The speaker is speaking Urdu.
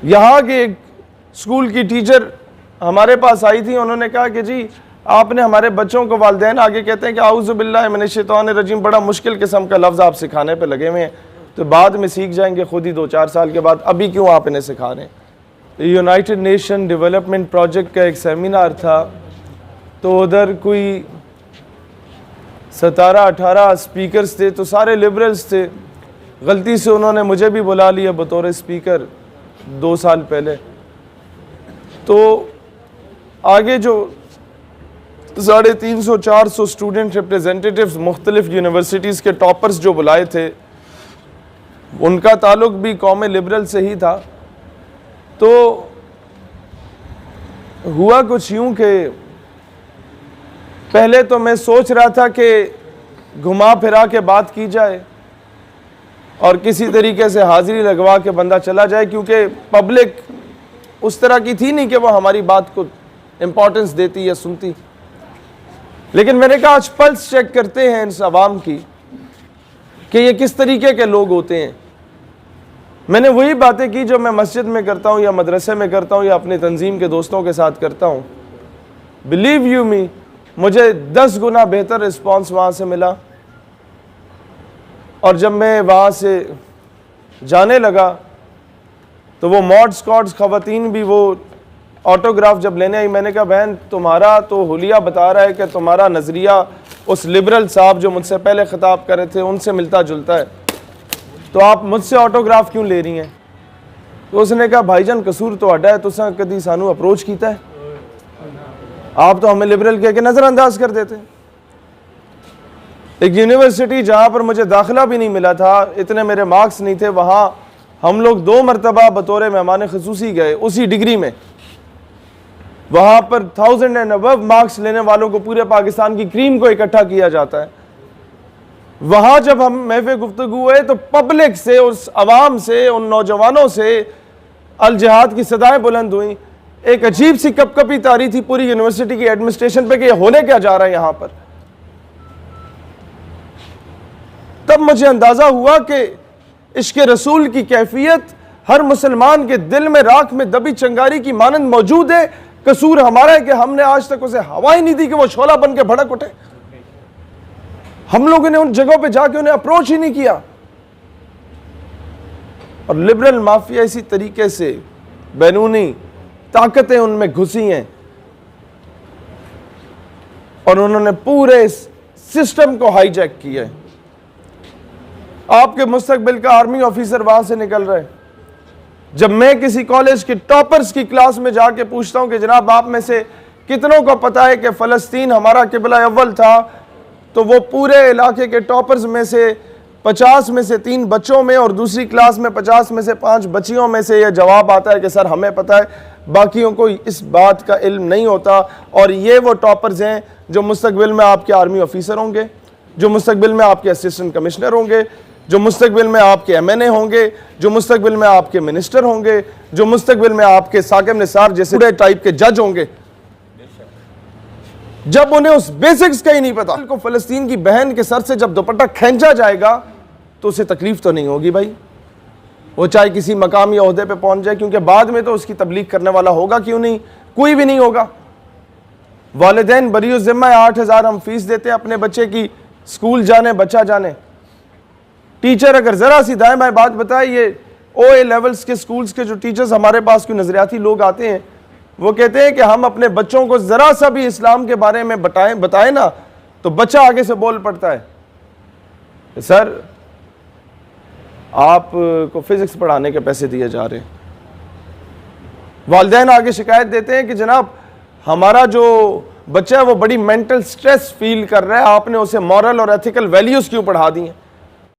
یہاں کے ایک اسکول کی ٹیچر ہمارے پاس آئی تھی, انہوں نے کہا کہ جی آپ نے ہمارے بچوں کو, والدین آگے کہتے ہیں کہ اعوذ باللہ من الشیطان الرجیم, بڑا مشکل قسم کا لفظ آپ سکھانے پہ لگے ہوئے ہیں, تو بعد میں سیکھ جائیں گے خود ہی 2-4 سال کے بعد, ابھی کیوں آپ انہیں سکھا رہے ہیں. یونائٹڈ نیشن ڈیولپمنٹ پروجیکٹ کا ایک سیمینار تھا, تو ادھر کوئی 17-18 اسپیکرز تھے, تو سارے لبرلز تھے. غلطی سے انہوں نے مجھے بھی بلا لیا بطور اسپیکر 2 سال پہلے. تو آگے جو 350-400 اسٹوڈنٹ ریپریزنٹیٹیوز مختلف یونیورسٹیز کے ٹاپرز جو بلائے تھے, ان کا تعلق بھی قوم لبرل سے ہی تھا. تو ہوا کچھ یوں کہ پہلے تو میں سوچ رہا تھا کہ گھما پھرا کے بات کی جائے اور کسی طریقے سے حاضری لگوا کے بندہ چلا جائے, کیونکہ پبلک اس طرح کی تھی نہیں کہ وہ ہماری بات کو امپورٹنس دیتی یا سنتی. لیکن میں نے کہا آج پلس چیک کرتے ہیں اس عوام کی کہ یہ کس طریقے کے لوگ ہوتے ہیں. میں نے وہی باتیں کی جو میں مسجد میں کرتا ہوں یا مدرسے میں کرتا ہوں یا اپنی تنظیم کے دوستوں کے ساتھ کرتا ہوں. بلیو یو می, مجھے 10 گنا بہتر رسپانس وہاں سے ملا. اور جب میں وہاں سے جانے لگا تو وہ ماڈ سکواڈز خواتین بھی وہ آٹوگراف جب لینے آئی, میں نے کہا بہن تمہارا تو حلیہ بتا رہا ہے کہ تمہارا نظریہ اس لبرل صاحب جو مجھ سے پہلے خطاب کر رہے تھے ان سے ملتا جلتا ہے, تو آپ مجھ سے آٹوگراف کیوں لے رہی ہیں؟ تو اس نے کہا بھائی جان قصور تو اڈا ہے, تساں کدی سانو اپروچ کیتا ہے, آپ تو ہمیں لبرل کہہ کے نظر انداز کر دیتے. ایک یونیورسٹی جہاں پر مجھے داخلہ بھی نہیں ملا تھا, اتنے میرے مارکس نہیں تھے, وہاں ہم لوگ 2 مرتبہ بطور مہمان خصوصی گئے اسی ڈگری میں. وہاں پر 1000 اینڈ ابو مارکس لینے والوں کو پورے پاکستان کی کریم کو اکٹھا کیا جاتا ہے. وہاں جب ہم محفل گفتگو ہوئے تو پبلک سے, اس عوام سے, ان نوجوانوں سے الجہاد کی صدائیں بلند ہوئیں. ایک عجیب سی کپ کپی تاری تھی پوری یونیورسٹی کی ایڈمنسٹریشن پہ کہ یہ ہونے کیا جا رہا ہے یہاں پر. تب مجھے اندازہ ہوا کہ عشق رسول کی کیفیت ہر مسلمان کے دل میں راکھ میں دبی چنگاری کی مانند موجود ہے. قصور ہمارا ہے کہ ہم نے آج تک اسے ہوا ہی نہیں دی کہ وہ شعلہ بن کے بھڑک اٹھے. ہم لوگوں نے ان جگہوں پہ جا کے انہیں اپروچ ہی نہیں کیا. اور لبرل مافیا اسی طریقے سے بیرونی طاقتیں ان میں گھسی ہیں اور انہوں نے پورے سسٹم کو ہائی جیک کیا ہے. آپ کے مستقبل کا آرمی آفیسر وہاں سے نکل رہے. جب میں کسی کالج کے ٹاپرز کی کلاس میں جا کے پوچھتا ہوں کہ جناب آپ میں سے کتنوں کو پتا ہے کہ فلسطین ہمارا قبلہ اول تھا, تو وہ پورے علاقے کے ٹاپرز میں سے 50 میں سے 3 بچوں میں اور دوسری کلاس میں 50 میں سے 5 بچیوں میں سے یہ جواب آتا ہے کہ سر ہمیں پتا ہے, باقیوں کو اس بات کا علم نہیں ہوتا. اور یہ وہ ٹاپرز ہیں جو مستقبل میں آپ کے آرمی آفیسر ہوں گے, جو مستقبل میں آپ کے اسسٹنٹ کمشنر ہوں گے, جو مستقبل میں آپ کے MNA ہوں گے, جو مستقبل میں آپ کے منسٹر ہوں گے, جو مستقبل میں آپ کے ثاقب نثار جیسے بڑے ٹائپ کے جج ہوں گے. جب انہیں اس بیسکس کا ہی نہیں پتا, کو فلسطین کی بہن کے سر سے جب دوپٹہ کھینچا جائے گا تو اسے تکلیف تو نہیں ہوگی بھائی, وہ چاہے کسی مقام یا عہدے پہ پہنچ جائے, کیونکہ بعد میں تو اس کی تبلیغ کرنے والا ہوگا کیوں نہیں, کوئی بھی نہیں ہوگا. والدین بری الذمہ 8000 ہم فیس دیتے ہیں اپنے بچے کی, اسکول جانے بچہ جانے. ٹیچر اگر ذرا سی دائیں بائیں بات بتائے, یہ OA لیولز کے سکولز کے جو ٹیچرز ہمارے پاس کوئی نظریاتی لوگ آتے ہیں, وہ کہتے ہیں کہ ہم اپنے بچوں کو ذرا سا بھی اسلام کے بارے میں بتائیں نا تو بچہ آگے سے بول پڑتا ہے سر آپ کو فزکس پڑھانے کے پیسے دیے جا رہے ہیں. والدین آگے شکایت دیتے ہیں کہ جناب ہمارا جو بچہ ہے وہ بڑی مینٹل سٹریس فیل کر رہا ہے, آپ نے اسے مورل اور ایتھیکل ویلیوز کیوں پڑھا دی ہیں.